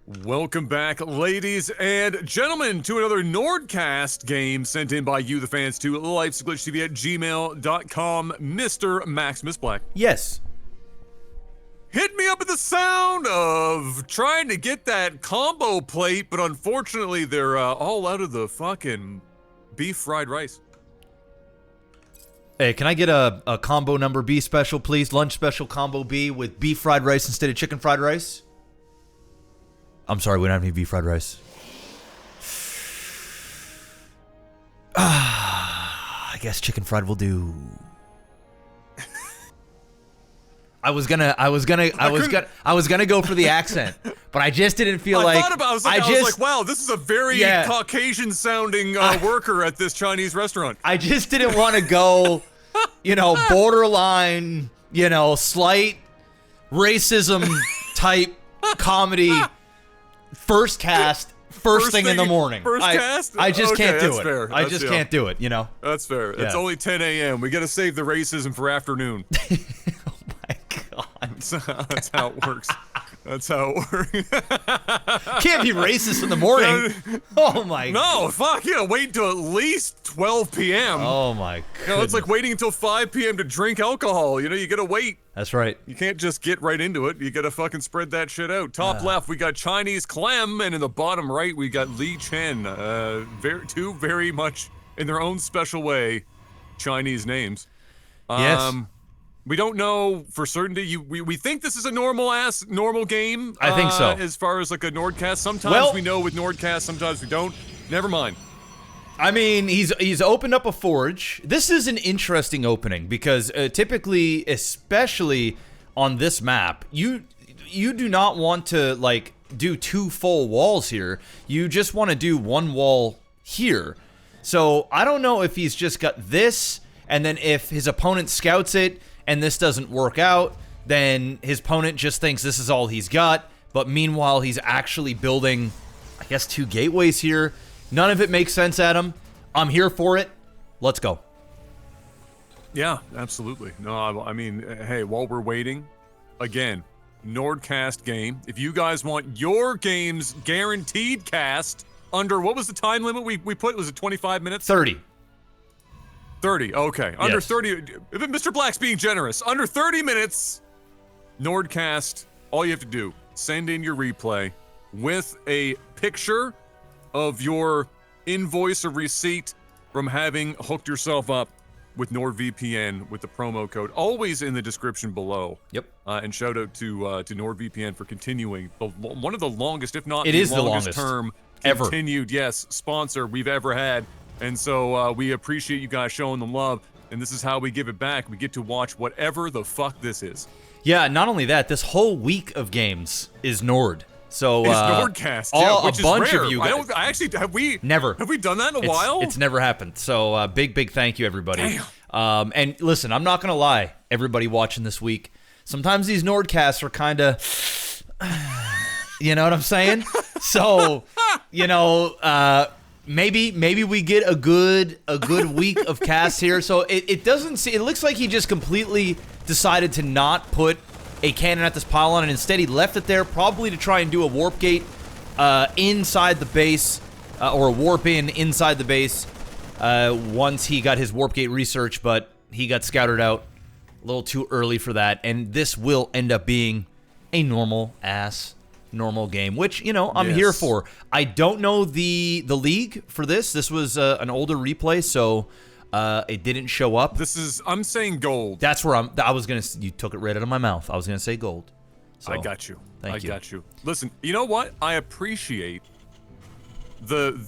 Welcome back, ladies and gentlemen, to another Nordcast game sent in by you, the fans, to Lifesaglitchtv at gmail.com. Mr. Maximus Black. Yes. Hit me up with the sound of trying to get that combo plate, but unfortunately they're all out of the fucking beef fried rice. Hey, can I get a combo number B special, please? Lunch special combo B with beef fried rice instead of chicken fried rice? I'm sorry, we don't have any beef fried rice. I guess chicken fried will do. I was gonna go for the accent, but I just didn't feel I like. I was like, wow, this is a very Caucasian-sounding worker at this Chinese restaurant. I just didn't want to go, borderline, slight racism type comedy. First cast, first thing in the morning. First cast? I just can't do it. Fair. I just can't do it, That's fair. Yeah. It's only 10 a.m. We gotta save the racism for afternoon. Oh my god. That's how it works. That's how it works. Can't be racist in the morning. Oh my god. No, fuck, you gotta wait until at least 12 p.m. Oh my god. It's like waiting until 5 p.m. to drink alcohol. You gotta wait. That's right. You can't just get right into it. You gotta fucking spread that shit out. Top left, we got Chinese Clem, and in the bottom right, we got Li Chen. Two very much, in their own special way, Chinese names. Yes. We don't know for certainty. We think this is a normal game. I think so. As far as like a Nordcast, sometimes we know with Nordcast, sometimes we don't. Never mind. I mean, he's opened up a forge. This is an interesting opening because typically, especially on this map, you do not want to like do two full walls here. You just want to do one wall here. So I don't know if he's just got this, and then if his opponent scouts it and this doesn't work out, then his opponent just thinks this is all he's got. But meanwhile, he's actually building, I guess, two gateways here. None of it makes sense, Adam. I'm here for it. Let's go. Yeah, absolutely. No, I mean, hey, while we're waiting, again, Nordcast game. If you guys want your game's guaranteed cast under, what was the time limit we put? Was it 25 minutes? 30. 30, okay. Under Yes. 30, Mr. Black's being generous. Under 30 minutes, Nordcast, all you have to do, send in your replay with a picture of your invoice or receipt from having hooked yourself up with NordVPN with the promo code, always in the description below. Yep. And shout out to NordVPN for continuing one of the longest, if not It the is the longest longest term ever. continued, yes, sponsor we've ever had. And so we appreciate you guys showing them love, and this is how we give it back. We get to watch whatever the fuck this is. Yeah, not only that, this whole week of games is Nord. So It's Nordcast, yeah, which a bunch is rare. of you guys. I actually have we Never. Have we done that in a while? It's never happened. So big thank you, everybody. Damn. And listen, I'm not gonna lie, everybody watching this week. Sometimes these Nordcasts are kind of, you know what I'm saying? So, maybe we get a good week of casts here. So it doesn't see. It looks like he just completely decided to not put a cannon at this pylon, and instead he left it there, probably to try and do a warp gate inside the base, or a warp inside the base once he got his warp gate research, but he got scouted out a little too early for that, and this will end up being a normal game, which, I'm here for. I don't know the league for this. This was an older replay, so it didn't show up. I'm saying gold. That's where you took it right out of my mouth. I was gonna say gold. So, I got you. Thank you. I got you. Listen, you know what? I appreciate the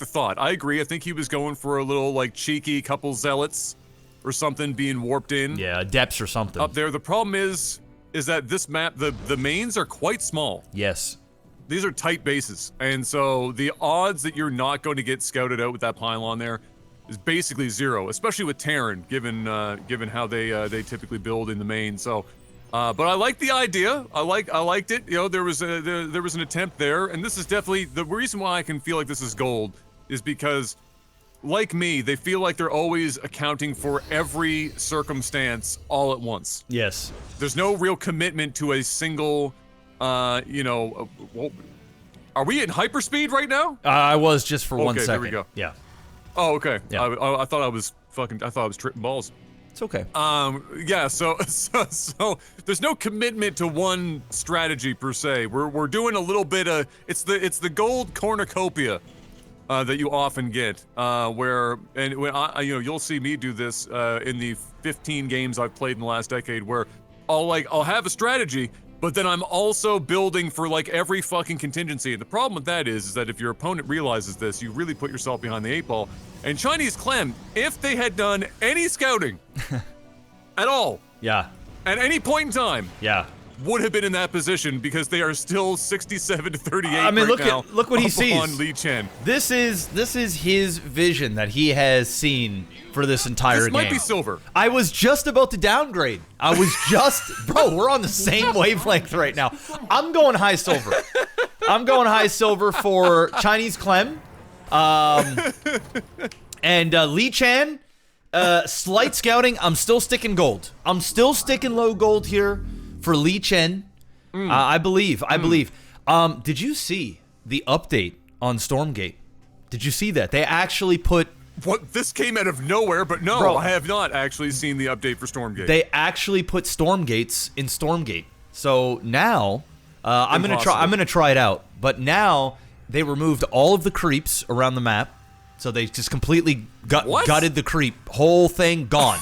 thought. I agree. I think he was going for a little like cheeky couple zealots or something being warped in. Yeah, depths or something. Up there. The problem is that this map, the mains are quite small. Yes. These are tight bases, and so the odds that you're not going to get scouted out with that pylon there is basically zero, especially with Terran, given how they typically build in the main. So, but I like the idea. I liked it. There was an attempt there, and this is definitely the reason why I can feel like this is gold is because, like me, they feel like they're always accounting for every circumstance all at once. Yes. There's no real commitment to a single you know, well, are we in hyperspeed right now? I was just for 1 second. There we go. Yeah. Oh, okay. Yeah. I thought I was tripping balls. It's okay. Yeah, so there's no commitment to one strategy per se. We're doing a little bit of it's the gold cornucopia that you often get when you'll see me do this in the 15 games I've played in the last decade where I'll have a strategy, but then I'm also building for like every fucking contingency. And the problem with that is that if your opponent realizes this, you really put yourself behind the 8 ball. And Chinese Clem, if they had done any scouting at all, yeah, at any point in time, yeah, would have been in that position because they are still 67 to 38. I mean, right look what he sees on Li Chen. This is his vision that he has seen for this entire game. This might be silver. I was just about to downgrade. I was just, bro, we're on the same wavelength right now. I'm going high silver. I'm going high silver for Chinese Clem. And Li Chen, slight scouting. I'm still sticking gold. I'm still sticking low gold here for Li Chen. I believe. Did you see the update on Stormgate? Did you see that? They actually put... What? This came out of nowhere, but no, Bro, I have not actually seen the update for Stormgate. They actually put Stormgates in Stormgate. So now, I'm gonna try it out. But now they removed all of the creeps around the map. So they just completely gutted the creep. Whole thing gone.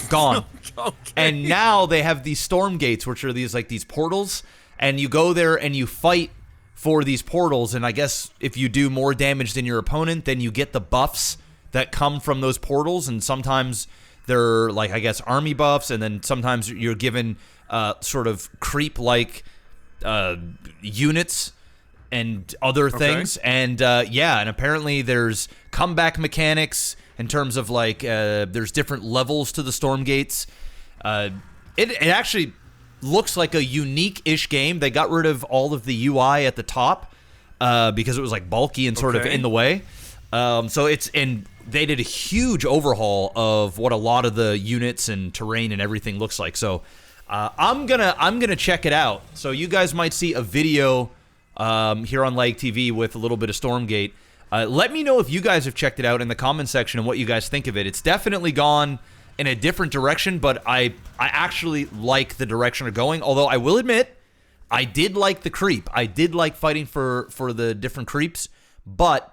Gone. Okay. And now they have these storm gates, which are these portals, and you go there and you fight for these portals, and I guess if you do more damage than your opponent, then you get the buffs that come from those portals, and sometimes they're like, I guess, army buffs, and then sometimes you're given sort of creep-like units and other things. And and apparently there's comeback mechanics in terms of like there's different levels to the storm gates. It actually looks like a unique-ish game. They got rid of all of the UI at the top because it was like bulky and sort of in the way. And they did a huge overhaul of what a lot of the units and terrain and everything looks like. So I'm gonna check it out. So you guys might see a video here on LAGTV with a little bit of Stormgate. Let me know if you guys have checked it out in the comment section and what you guys think of it. It's definitely gone in a different direction, but I actually like the direction they're going. Although I will admit, I did like the creep. I did like fighting for the different creeps, but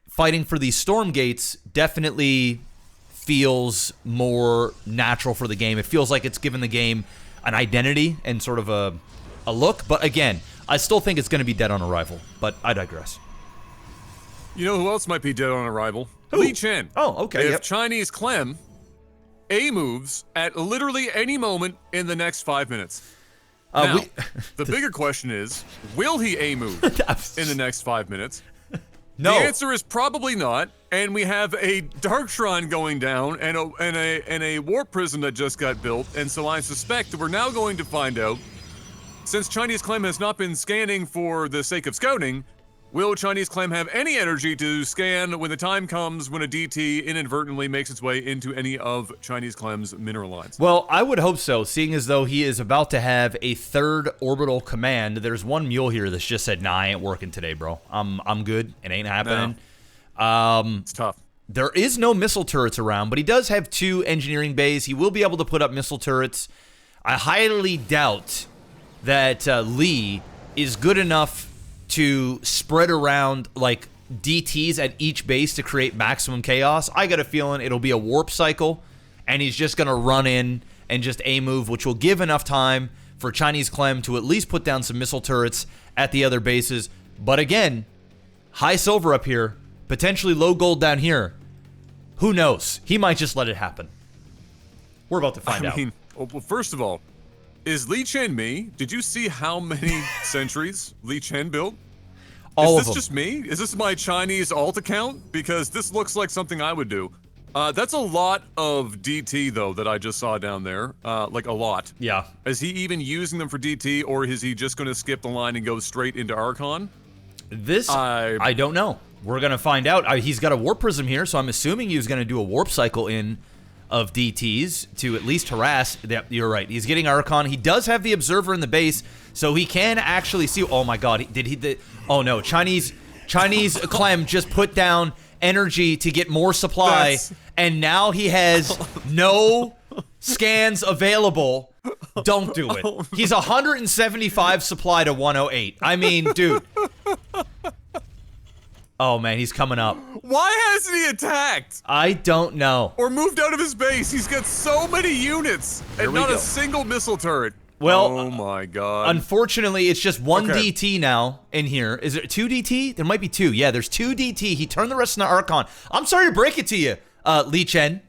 fighting for these storm gates definitely feels more natural for the game. It feels like it's given the game an identity and sort of a look. But again, I still think it's going to be dead on arrival, but I digress. You know who else might be dead on arrival? Li Chen. Oh, okay. If Chinese Clem A moves at literally any moment in the next 5 minutes. Now, the bigger question is, will he A move in the next 5 minutes? No. The answer is probably not, and we have a Dark Shrine going down and a Warp Prism that just got built, and so I suspect that we're now going to find out, since Chinese Clem has not been scanning for the sake of scouting, will Chinese Clem have any energy to scan when the time comes when a DT inadvertently makes its way into any of Chinese Clem's mineral lines? Well, I would hope so, seeing as though he is about to have a third orbital command. There's one mule here that's just said, nah, I ain't working today, bro. I'm good. It ain't happening. No. It's tough. There is no missile turrets around, but he does have 2 engineering bays. He will be able to put up missile turrets. I highly doubt that Lee is good enough to spread around like DTs at each base to create maximum chaos. I got a feeling it'll be a warp cycle, and he's just going to run in and just A move, which will give enough time for Chinese Clem to at least put down some missile turrets at the other bases. But again, high silver up here, potentially low gold down here. Who knows? He might just let it happen. We're about to find out. Well, first of all, is Li Chen me? Did you see how many sentries Li Chen built? All Is of this them. just me? Is this my Chinese alt account? Because this looks like something I would do. That's a lot of DT, though, that I just saw down there. Like, a lot. Yeah. Is he even using them for DT, or is he just going to skip the line and go straight into Archon? This, I don't know. We're going to find out. He's got a warp prism here, so I'm assuming he was going to do a warp cycle in of DTs to at least harass. Yep, you're right. He's getting Archon. He does have the observer in the base, so he can actually see. Oh my God! Oh no! Chinese Clem just put down energy to get more supply, and now he has no scans available. Don't do it. He's 175 supply to 108. I mean, dude. Oh man, he's coming up. Why hasn't he attacked? I don't know. Or moved out of his base. He's got so many units and not a single missile turret. Well, oh my God. Unfortunately, it's just one DT now in here. Is it 2 DT? There might be 2. Yeah, there's 2 DT. He turned the rest into Archon. I'm sorry to break it to you, Li Chen.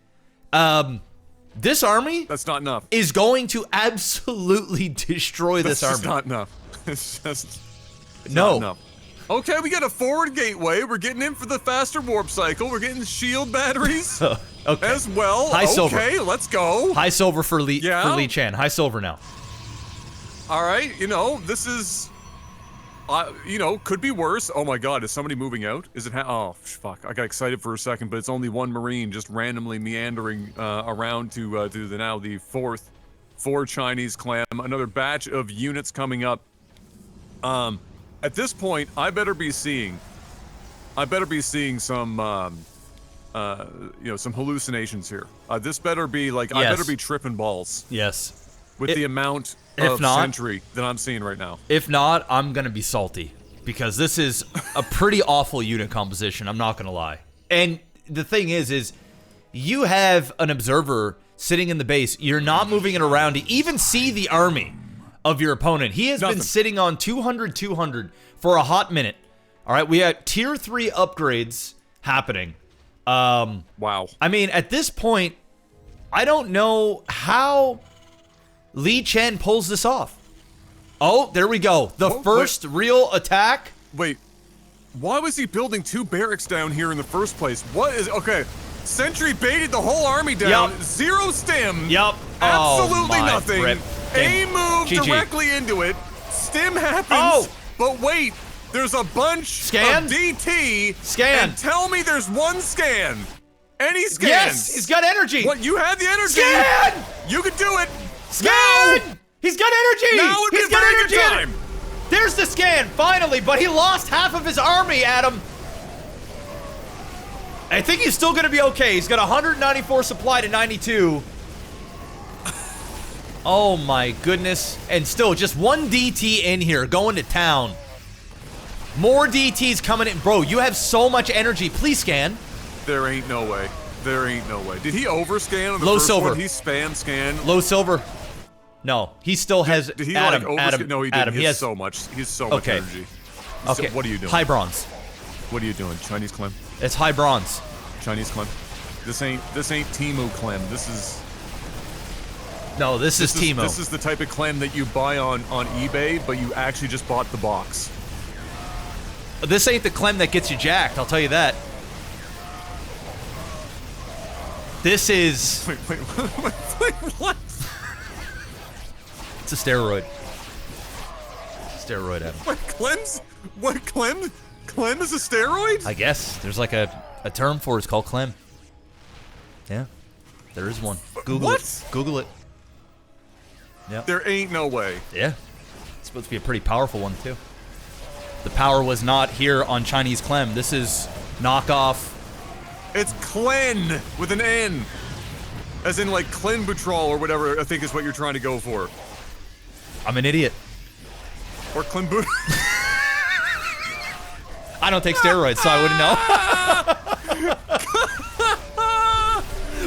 This army... That's not enough. ...is going to absolutely destroy this army. That's not enough. It's just... not enough. Okay, we got a forward gateway. We're getting in for the faster warp cycle. We're getting shield batteries as well. High silver. Okay, let's go. High silver for Li Chen. High silver now. All right, this is, could be worse. Oh my God, is somebody moving out? Is it? Oh fuck! I got excited for a second, but it's only one Marine just randomly meandering around to the fourth Chinese clan. Another batch of units coming up. At this point, I better be seeing some some hallucinations here. This better be like I better be tripping balls. Yes. With the amount of sentry that I'm seeing right now. If not, I'm gonna be salty because this is a pretty awful unit composition. I'm not gonna lie. And the thing is you have an observer sitting in the base. You're not moving it around to even see the army of your opponent. He has been sitting on 200 for a hot minute. All right, we had tier 3 upgrades happening. Wow. I mean, at this point, I don't know how Li Chen pulls this off. Oh, there we go. The first real attack. Wait, why was he building 2 barracks down here in the first place? What is... Okay, Sentry baited the whole army down. Yep. 0 stim. Yep. Absolutely nothing. Rip. A move directly into it. Stim happens. But wait, there's a bunch of DT. Scan. And tell me there's one scan. Any scans? Yes, he's got energy. What, you had the energy? Scan! You could do it. Scan! No! He's got energy! Now would be a very good time. There's the scan, finally, but he lost half of his army, Adam. I think he's still gonna be okay. He's got 194 supply to 92. Oh my goodness. And still, just one DT in here, going to town. More DTs coming in. Bro, you have so much energy. Please scan. There ain't no way. There ain't no way. Did he overscan on the Low first silver. one? He spam scanned. Low silver. No, he still has. Did he Adam, like overscan? Adam, No, he didn't. Adam, He has so much. He has so much energy. Okay. What are you doing? High bronze. What are you doing? Chinese Clem? It's high bronze. Chinese Clem? This ain't Temu Clem. This is Temu. This is the type of Clem that you buy on eBay, but you actually just bought the box. This ain't the Clem that gets you jacked, I'll tell you that. This is... Wait, what? It's a steroid. Steroid, Adam. What Clem is a steroid? I guess. There's like a term for it. It's called Clem. Yeah. There is one. Google it. Google it. Yeah. There ain't no way. Yeah. It's supposed to be a pretty powerful one, too. The power was not here on Chinese Clem. This is knockoff. It's Clen with an N. As in like Clenbuterol or whatever I think is what you're trying to go for. I'm an idiot. Or Clenbuterol. I don't take steroids, so I wouldn't know.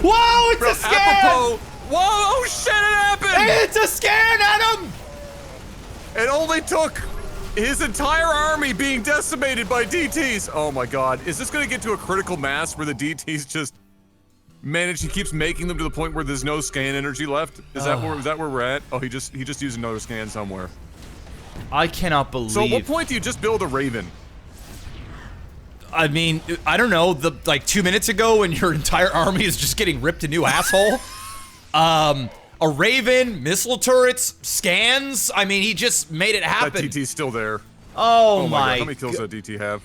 Whoa, it's a scan! Apropos, whoa, oh shit, it happened! It's a scan, Adam! It only took his entire army being decimated by DTs. Oh my god, is this gonna get to a critical mass where the DTs just manage, he keeps making them to the point where there's no scan energy left? Is that where we're at? Oh, he just used another scan somewhere. I cannot believe. So at what point do you just build a Raven? I mean, I don't know, like 2 minutes ago when your entire army is just getting ripped a new asshole. A Raven, missile turrets, scans. I mean, he just made it happen. That DT's still there. Oh my god, how many kills does that DT have?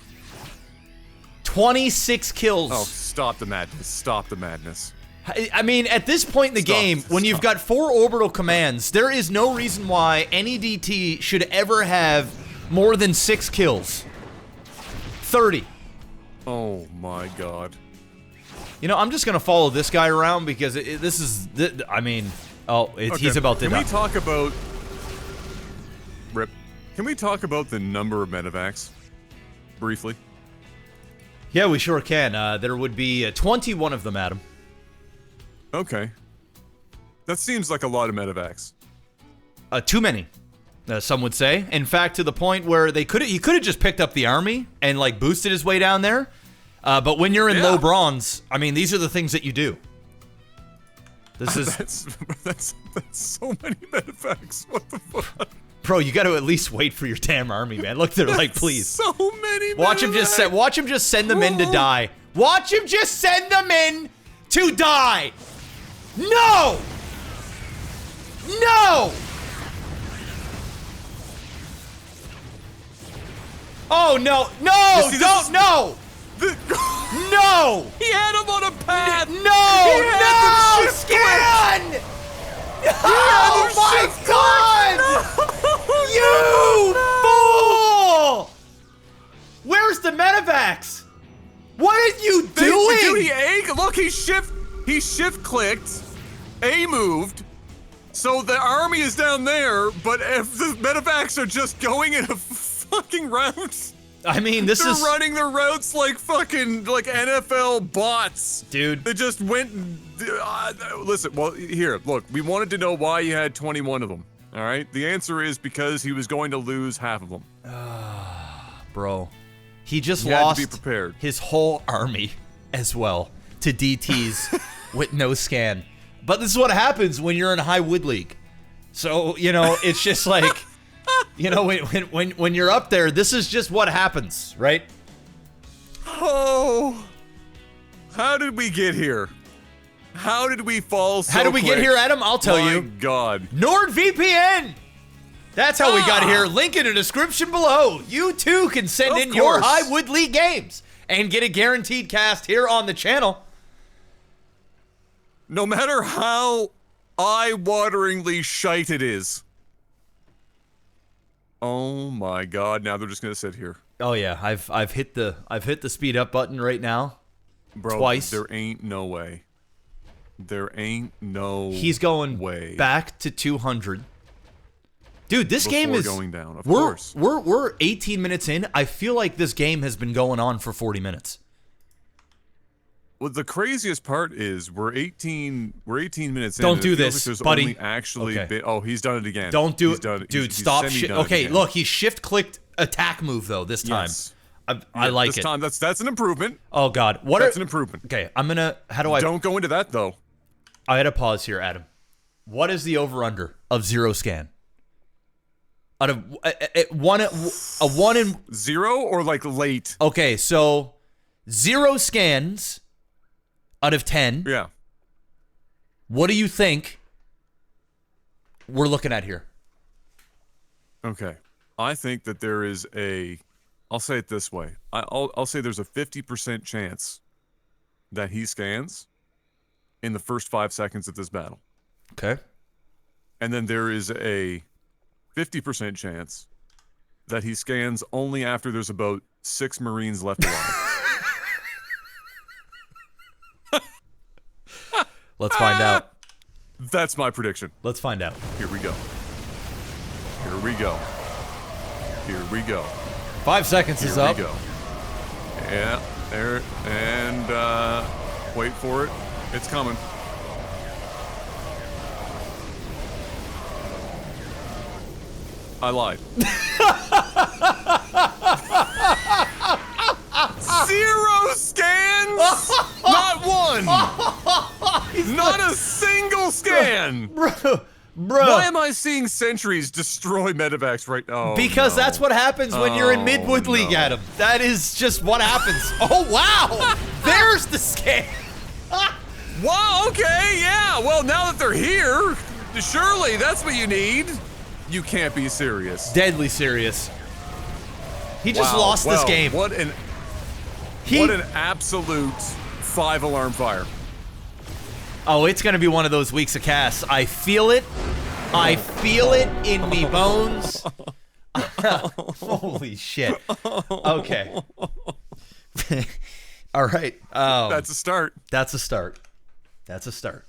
26 kills. Oh, stop the madness. Stop the madness. I mean, at this point in the game, when you've got 4 orbital commands, there is no reason why any DT should ever have more than 6 kills. 30. Oh my god. You know, I'm just gonna follow this guy around because this is, I mean, he's about to die. Can we talk about... Rip. Can we talk about the number of medevacs? Briefly. Yeah, we sure can. There would be 21 of them, Adam. Okay. That seems like a lot of medevacs. Too many, some would say. In fact, to the point where he could have just picked up the army and like boosted his way down there. But when you're in low bronze, I mean, these are the things that you do. This is that's so many medevacs. What the fuck? Bro, you got to at least wait for your damn army, man. Look, they're like, please. So many. Watch him just send them in to die. Watch him just send them in to die. No! No! Oh no! No! Don't no! No! He had him on a pad. No! Scan! Oh my god! You fool! Where's the medevacs? What are you doing? Dude, look, he shift clicked, A moved, so the army is down there, but if the medevacs are just going in a fucking route. I mean, they're running their routes like fucking NFL bots, dude. They just went. Listen, well, here, look. We wanted to know why you had 21 of them. All right. The answer is because he was going to lose half of them. Bro, he just lost to be prepared. His whole army as well to DTs with no scan. But this is what happens when you're in a high wood league. So you know, it's just like. You know, when you're up there, this is just what happens, right? Oh, how did we get here? How did we fall so How did we get here, Adam? I'll tell you. My God. NordVPN! That's how we got here. Link in the description below. You too can send in your High Wood League games and get a guaranteed cast here on the channel. No matter how eye-wateringly shite it is. Oh my God! Now they're just gonna sit here. Oh yeah, I've hit the speed up button right now. Bro, twice. There ain't no way. There ain't no. He's going way back to 200. Dude, this game is going down. Of course. We're 18 minutes in. I feel like this game has been going on for 40 minutes. Well, the craziest part is we're 18 minutes in. Don't do this, like buddy. Only actually oh, he's done it again. Don't do it. Dude, he's stop. Okay, again. Look, he shift-clicked attack move, though, this time. Yes. I like it. This time, that's an improvement. Oh, God. That's an improvement. Okay, I'm gonna... How do I... Don't go into that, though. I had to pause here, Adam. What is the over-under of 0 scan? Out of... a 1 in... 0 or, like, late? Okay, so... 0 scans... out of 10. Yeah. What do you think we're looking at here? Okay. I think that there is a... I'll say it this way. I'll say there's a 50% chance that he scans in the first 5 seconds of this battle. Okay. And then there is a 50% chance that he scans only after there's about 6 Marines left alive. Let's find out. That's my prediction. Let's find out. Here we go. Here we go. Here we go. 5 seconds is up. Here we go. Yeah, there, and wait for it. It's coming. I lied. 0 scans? Not one! Not a single scan! Bro. Why am I seeing sentries destroy medevacs right now? Because that's what happens when you're in Midwood League, Adam. That is just what happens. Oh, wow! There's the scan! Wow, okay, yeah. Well, now that they're here, surely that's what you need. You can't be serious. Deadly serious. He just lost this game. What an absolute 5-alarm fire. Oh, it's going to be one of those weeks of casts. I feel it. I feel it in me bones. Holy shit. Okay. All right. That's a start. That's a start. That's a start.